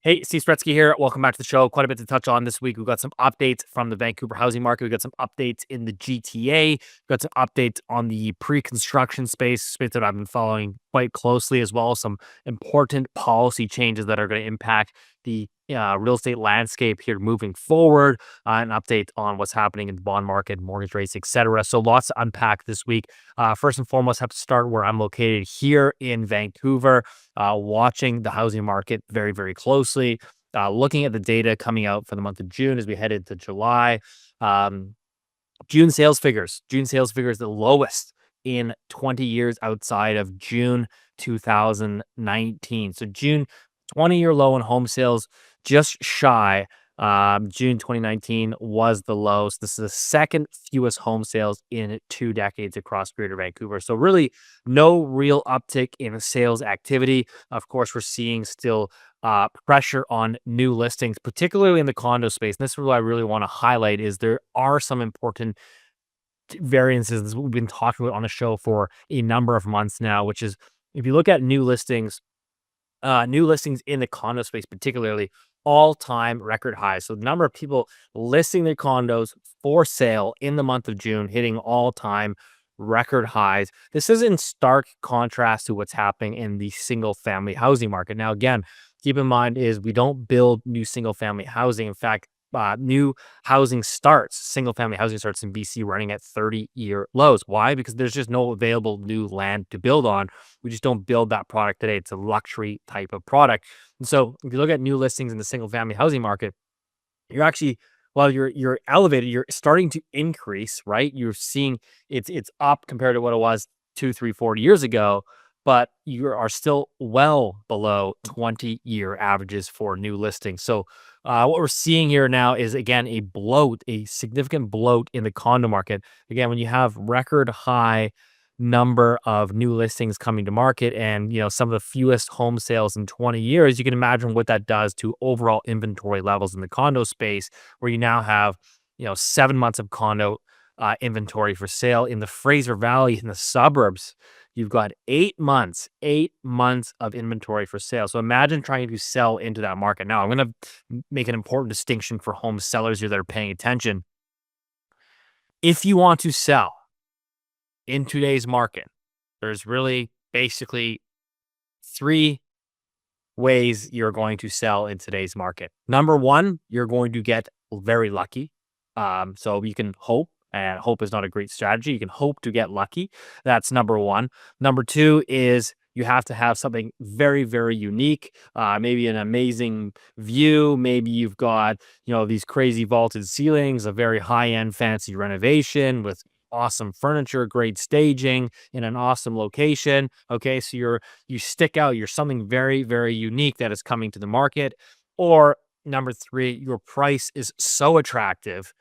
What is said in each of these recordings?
Hey, Steve Saretsky here. Welcome back to the show. Quite a bit to touch on this week. We've got some updates from the Vancouver housing market. We've got some updates in the GTA. We've got some updates on the pre-construction space that I've been following quite closely, as well as some important policy changes that are going to impact the real estate landscape here moving forward. An update on what's happening in the bond market, mortgage rates, etc. So lots to unpack this week. First and foremost, have to start where I'm located here in Vancouver, watching the housing market very, very closely, looking at the data coming out for the month of June as we head into July. Um, June sales figures, the lowest in 20 years outside of June 2019. So June 20-year low in home sales, just shy. June 2019 was the low. So this is the second fewest home sales in 2 decades across Greater Vancouver. So really no real uptick in sales activity. Of course, we're seeing still pressure on new listings, particularly in the condo space. And this is what I really want to highlight is there are some important variances that we've been talking about on the show for a number of months now, which is if you look at new listings in the condo space, particularly all-time record highs. So the number of people listing their condos for sale in the month of June hitting all-time record highs. This is in stark contrast to what's happening in the single-family housing market. Now, again, keep in mind is we don't build new single-family housing. In fact, new single family housing starts in BC running at 30-year lows. Why? Because there's just no available new land to build on. We just don't build that product today. It's a luxury type of product. And so if you look at new listings in the single family housing market, you're actually, while you're elevated, you're starting to increase, right? You're seeing it's up compared to what it was 2, 3, 4 years ago, but you are still well below 20-year averages for new listings. So what we're seeing here now is again a significant bloat in the condo market. Again, when you have record high number of new listings coming to market and some of the fewest home sales in 20 years, you can imagine what that does to overall inventory levels in the condo space, where you now have 7 months of condo inventory for sale in the Fraser Valley in the suburbs. You've got 8 months of inventory for sale. So imagine trying to sell into that market. Now, I'm going to make an important distinction for home sellers here that are paying attention. If you want to sell in today's market, there's really basically three ways you're going to sell in today's market. Number one, you're going to get very lucky. So you can hope. And hope is not a great strategy. You can hope to get lucky. That's number one. Number two is you have to have something very, very unique. Maybe an amazing view. Maybe you've got, these crazy vaulted ceilings, a very high-end fancy renovation with awesome furniture, great staging in an awesome location. Okay, so you stick out. You're something very, very unique that is coming to the market. Or number three, your price is so attractive,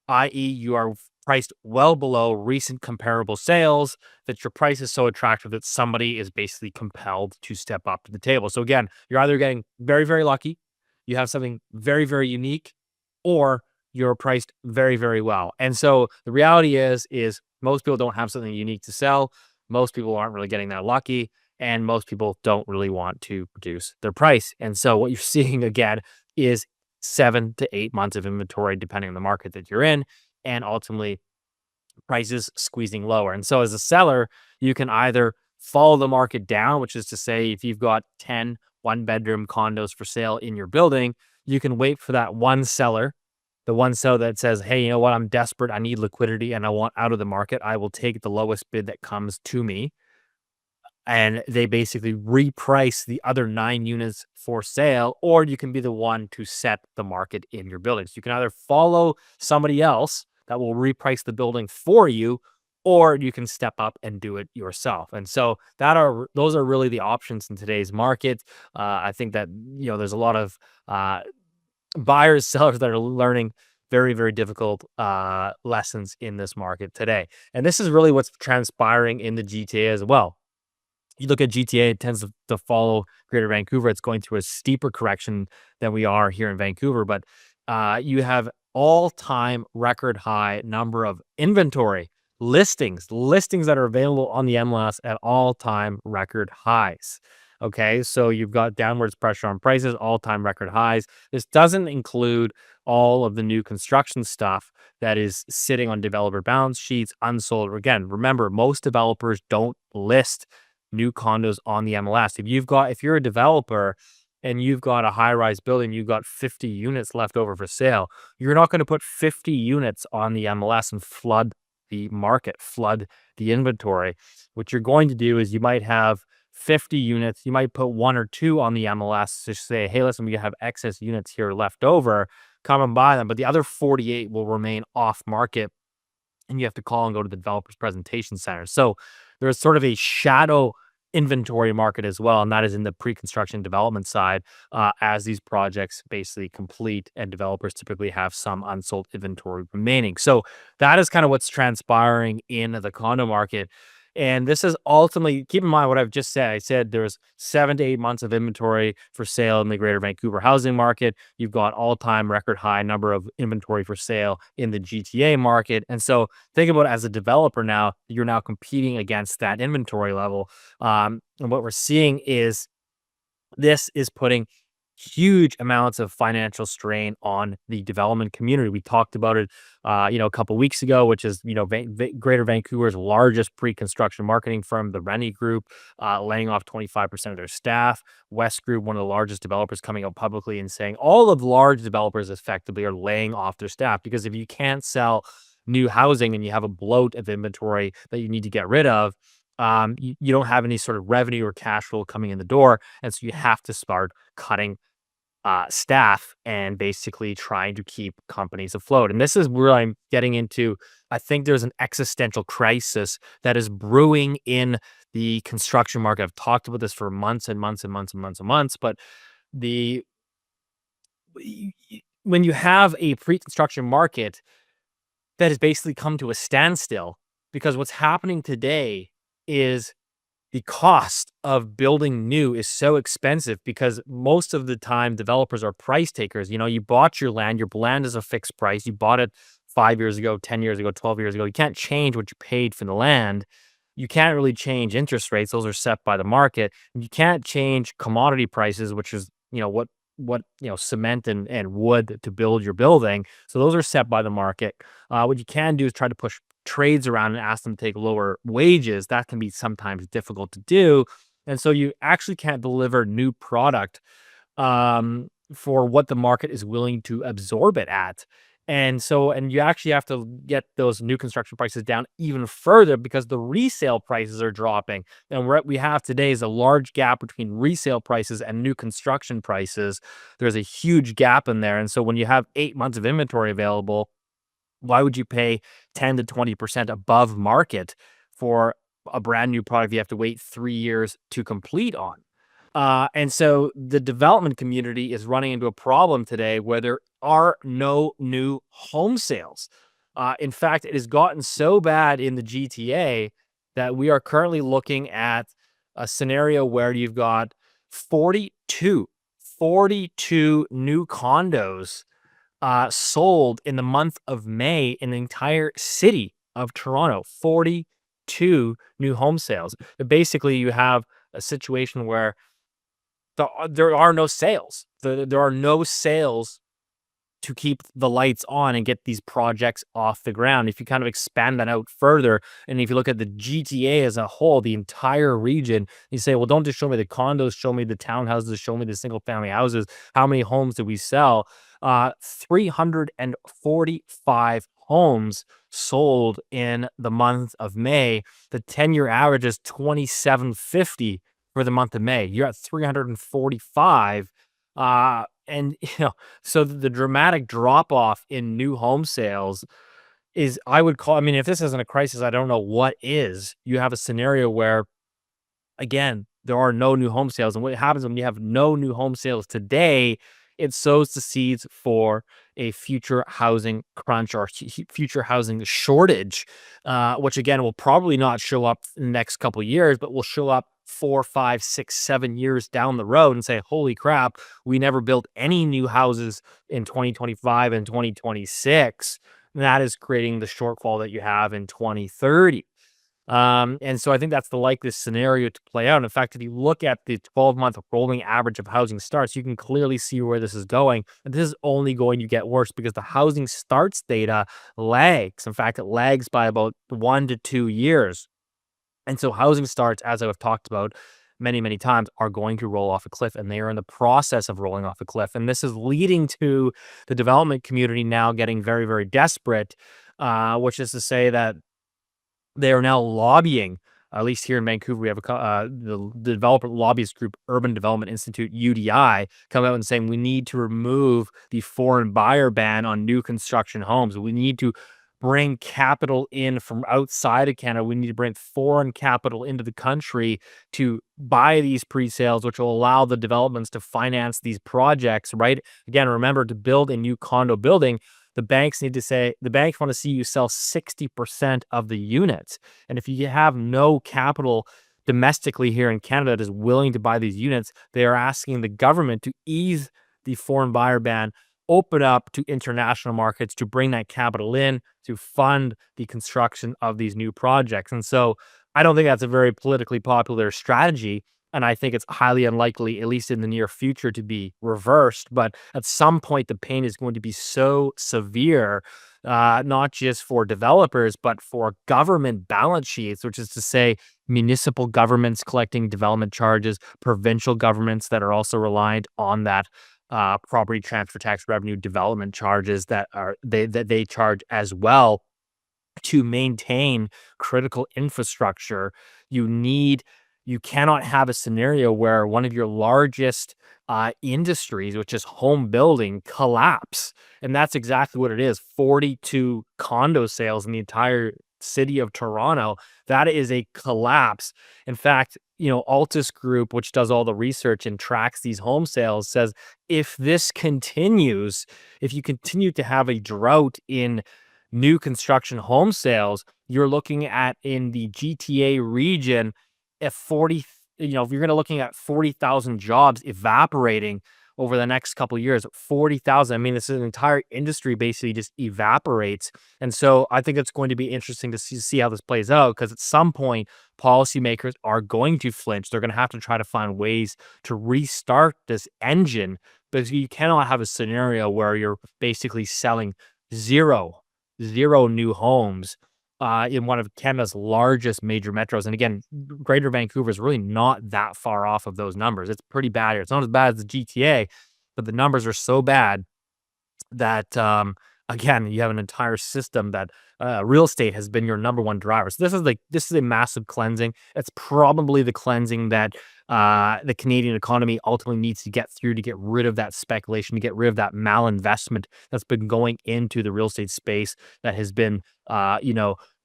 i.e., you are priced well below recent comparable sales, that your price is so attractive that somebody is basically compelled to step up to the table. So again, you're either getting very, very lucky, you have something very, very unique, or you're priced very, very well. And so the reality is most people don't have something unique to sell. Most people aren't really getting that lucky, and most people don't really want to reduce their price. And so what you're seeing again is 7 to 8 months of inventory, depending on the market that you're in, and ultimately prices squeezing lower. And so as a seller, you can either follow the market down, which is to say, if you've got 10 one-bedroom condos for sale in your building, you can wait for that one seller, the one seller that says, hey, you know what, I'm desperate, I need liquidity, and I want out of the market. I will take the lowest bid that comes to me. And they basically reprice the other 9 units for sale, or you can be the one to set the market in your building. So you can either follow somebody else that will reprice the building for you, or you can step up and do it yourself. And so those are really the options in today's market. I think that there's a lot of buyers, sellers that are learning very, very difficult lessons in this market today. And this is really what's transpiring in the GTA as well. You look at GTA, it tends to follow Greater Vancouver. It's going through a steeper correction than we are here in Vancouver, but you have all-time record high number of inventory listings that are available on the MLS at all-time record highs. Okay, so you've got downwards pressure on prices, all-time record highs. This doesn't include all of the new construction stuff that is sitting on developer balance sheets, unsold. Again, remember, most developers don't list new condos on the MLS. If you're a developer and you've got a high-rise building, you've got 50 units left over for sale, you're not going to put 50 units on the MLS and flood the market, flood the inventory. What you're going to do is you might have 50 units, you might put one or two on the MLS to say, hey, listen, we have excess units here left over, come and buy them. But the other 48 will remain off market and you have to call and go to the developer's presentation center. So there's sort of a shadow inventory market as well, and that is in the pre-construction development side, as these projects basically complete and developers typically have some unsold inventory remaining. So that is kind of what's transpiring in the condo market. And this is ultimately, keep in mind what I've just said. I said there's 7 to 8 months of inventory for sale in the greater Vancouver housing market. You've got all-time record high number of inventory for sale in the GTA market. And so think about it as a developer now, you're now competing against that inventory level. And what we're seeing is this is putting huge amounts of financial strain on the development community. We talked about it, a couple weeks ago, which is, Greater Vancouver's largest pre-construction marketing firm, the Rennie Group, laying off 25% of their staff. West Group, one of the largest developers, coming out publicly and saying all of the large developers effectively are laying off their staff because if you can't sell new housing and you have a bloat of inventory that you need to get rid of, you don't have any sort of revenue or cash flow coming in the door. And so you have to start cutting staff and basically trying to keep companies afloat. And this is where I'm getting into. I think there's an existential crisis that is brewing in the construction market. I've talked about this for months and months and months and months and months, but the when you have a pre-construction market that has basically come to a standstill because what's happening today is the cost of building new is so expensive because most of the time developers are price takers. You bought your land is a fixed price. You bought it 5 years ago, 10 years ago, 12 years ago. You can't change what you paid for the land. You can't really change interest rates. Those are set by the market. And you can't change commodity prices, which is, cement and wood to build your building. So those are set by the market. What you can do is try to push trades around and ask them to take lower wages. That can be sometimes difficult to do. And so you actually can't deliver new product for what the market is willing to absorb it at. And you actually have to get those new construction prices down even further because the resale prices are dropping. And what we have today is a large gap between resale prices and new construction prices. There's a huge gap in there. And so when you have 8 months of inventory available, why would you pay 10 to 20% above market for a brand new product you have to wait 3 years to complete on? And so the development community is running into a problem today where there are no new home sales. In fact, it has gotten so bad in the GTA that we are currently looking at a scenario where you've got 42, 42 new condos sold in the month of May in the entire city of Toronto. 42 new home sales. Basically, you have a situation where there are no sales. There are no sales to keep the lights on and get these projects off the ground. If you kind of expand that out further, and if you look at the GTA as a whole, the entire region, you say, well, don't just show me the condos, show me the townhouses, show me the single family houses. How many homes did we sell? 345 homes sold in the month of May. The 10-year average is 2750 for the month of May. You're at 345. And so the dramatic drop off in new home sales is, if this isn't a crisis, I don't know what is. You have a scenario where, again, there are no new home sales. And what happens when you have no new home sales today, it sows the seeds for a future housing crunch or future housing shortage, which again will probably not show up in the next couple of years, but will show up 4, 5, 6, 7 years down the road and say, holy crap, we never built any new houses in 2025 and 2026. And that is creating the shortfall that you have in 2030. And so I think that's the likeliest scenario to play out. In fact, if you look at the 12-month rolling average of housing starts, you can clearly see where this is going. And this is only going to get worse because the housing starts data lags. In fact, it lags by about 1 to 2 years. And so housing starts, as I've talked about many, many times, are going to roll off a cliff, and they are in the process of rolling off a cliff. And this is leading to the development community now getting very, very desperate, which is to say that they are now lobbying, at least here in Vancouver, we have the developer lobbyist group, Urban Development Institute, UDI, come out and saying we need to remove the foreign buyer ban on new construction homes. We need to bring capital in from outside of Canada. We need to bring foreign capital into the country to buy these pre-sales, which will allow the developments to finance these projects, right? Again, remember, to build a new condo building, the banks want to see you sell 60% of the units. And if you have no capital domestically here in Canada that is willing to buy these units, they are asking the government to ease the foreign buyer ban, open up to international markets to bring that capital in to fund the construction of these new projects. And so I don't think that's a very politically popular strategy. And I think it's highly unlikely, at least in the near future, to be reversed. But at some point, the pain is going to be so severe, not just for developers, but for government balance sheets, which is to say, municipal governments collecting development charges, provincial governments that are also reliant on that property transfer tax revenue development charges that they charge as well to maintain critical infrastructure. You cannot have a scenario where one of your largest industries, which is home building, collapse. And that's exactly what it is. 42 condo sales in the entire city of Toronto. That is a collapse. In fact, Altus Group, which does all the research and tracks these home sales, says if this continues, if you continue to have a drought in new construction home sales, you're looking at, in the GTA region, if you're going to looking at 40,000 jobs evaporating over the next couple of years. 40,000. I mean, this is an entire industry basically just evaporates. And so I think it's going to be interesting to see how this plays out, because at some point, policymakers are going to flinch. They're going to have to try to find ways to restart this engine, because you cannot have a scenario where you're basically selling zero new homes in one of Canada's largest major metros. And again, Greater Vancouver is really not that far off of those numbers. It's pretty bad here. It's not as bad as the GTA, but the numbers are so bad that, again, you have an entire system that real estate has been your number one driver. So this is a massive cleansing. It's probably the cleansing that the Canadian economy ultimately needs to get through to get rid of that speculation, to get rid of that malinvestment that's been going into the real estate space that has been,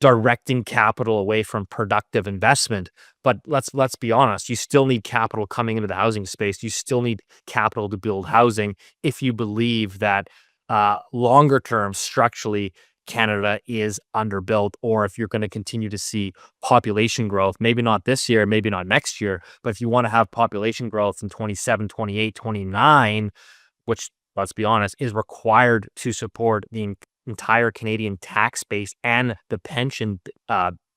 directing capital away from productive investment. But let's be honest, you still need capital coming into the housing space. You still need capital to build housing if you believe that longer term, structurally, Canada is underbuilt, or if you're going to continue to see population growth, maybe not this year, maybe not next year, but if you want to have population growth in 27, 28, 29, which, let's be honest, is required to support the entire Canadian tax base and the pension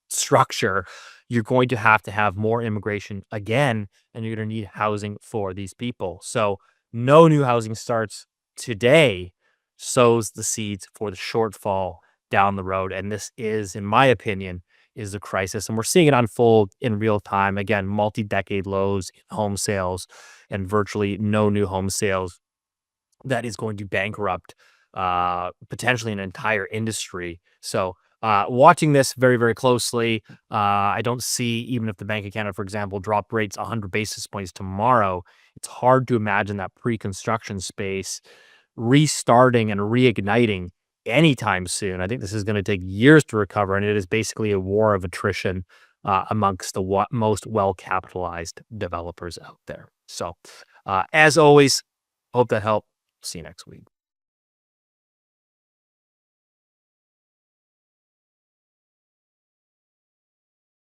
structure, you're going to have more immigration again, and you're going to need housing for these people. So no new housing starts today sows the seeds for the shortfall down the road. And this is, in my opinion, is a crisis. And we're seeing it unfold in real time. Again, multi-decade lows in home sales and virtually no new home sales. That is going to bankrupt potentially an entire industry. So watching this very, very closely, I don't see, even if the Bank of Canada, for example, dropped rates 100 basis points tomorrow, it's hard to imagine that pre-construction space restarting and reigniting anytime soon. I think this is going to take years to recover, and it is basically a war of attrition amongst the most well-capitalized developers out there. So, as always, hope that helped. See you next week.